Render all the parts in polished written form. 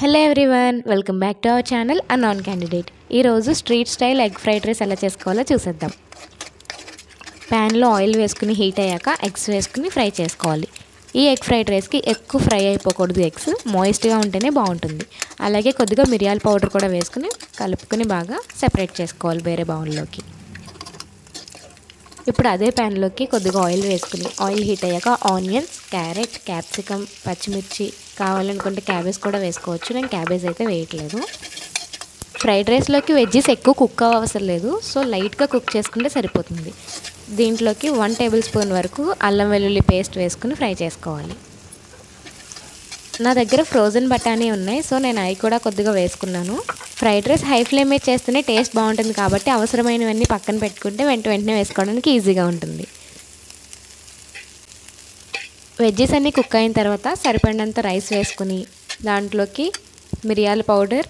Hello everyone, welcome back to our channel unknown candidate. ఈరోజు street style egg fried rice ఎలా చేసుకోవాలో చూసేద్దాం. ప్యాన్లో ఆయిల్ వేసుకుని హీట్ అయ్యాక ఎగ్స్ వేసుకుని ఫ్రై చేసుకోవాలి. ఈ ఎగ్ ఫ్రైడ్ రైస్కి ఎక్కువ ఫ్రై అయిపోకూడదు, ఎగ్స్ మాయిస్ట్గా ఉంటేనే బాగుంటుంది. అలాగే కొద్దిగా మిరియాల పౌడర్ కూడా వేసుకుని కలుపుకొని బాగా సెపరేట్ చేసుకోవాలి వేరే బౌల్లోకి. ఇప్పుడు అదే ప్యాన్లోకి కొద్దిగా ఆయిల్ వేసుకుని ఆయిల్ హీట్ అయ్యాక ఆనియన్స్, క్యారెట్, క్యాప్సికమ్, పచ్చిమిర్చి, కావాలనుకుంటే క్యాబేజ్ కూడా వేసుకోవచ్చు. నేను క్యాబేజ్ అయితే వేయట్లేదు. ఫ్రైడ్ రైస్లోకి వెజ్జెస్ ఎక్కువ కుక్ అవసరం లేదు, సో లైట్గా కుక్ చేసుకుంటే సరిపోతుంది. దీంట్లోకి 1 టేబుల్ స్పూన్ వరకు అల్లం వెల్లుల్లి పేస్ట్ వేసుకుని ఫ్రై చేసుకోవాలి. నా దగ్గర ఫ్రోజన్ బఠానీ ఉన్నాయి, సో నేను అవి కూడా కొద్దిగా వేసుకున్నాను. ఫ్రైడ్ రైస్ హై ఫ్లేమ్ మీద చేస్తేనే టేస్ట్ బాగుంటుంది కాబట్టి అవసరమైనవన్నీ పక్కన పెట్టుకుంటే వెంటనే వేసుకోవడానికి ఈజీగా ఉంటుంది. వెజ్జెస్ అన్నీ కుక్ అయిన తర్వాత సరిపడినంత రైస్ వేసుకుని దాంట్లోకి మిరియాల పౌడర్,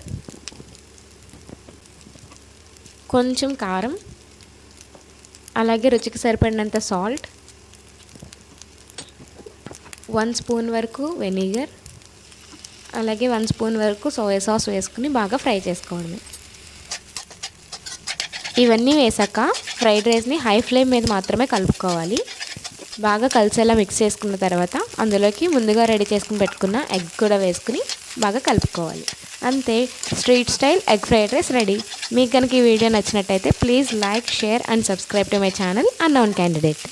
కొంచెం కారం, అలాగే రుచికి సరిపడినంత సాల్ట్, 1 స్పూన్ వరకు వెనిగర్, అలాగే 1 స్పూన్ వరకు సోయా సాస్ వేసుకుని బాగా ఫ్రై చేసుకోవడమే. ఇవన్నీ వేసాక ఫ్రైడ్ రైస్ని హై ఫ్లేమ్ మీద మాత్రమే కలుపుకోవాలి. బాగా కలిసేలా మిక్స్ చేసుకున్న తర్వాత అందులోకి ముందుగా రెడీ చేసుకుని పెట్టుకున్న ఎగ్ కూడా వేసుకుని బాగా కలుపుకోవాలి. అంతే, street style egg fried rice ready. మీకు కనుక ఈ వీడియో నచ్చినట్టయితే please like, share and subscribe to my channel unknown candidate.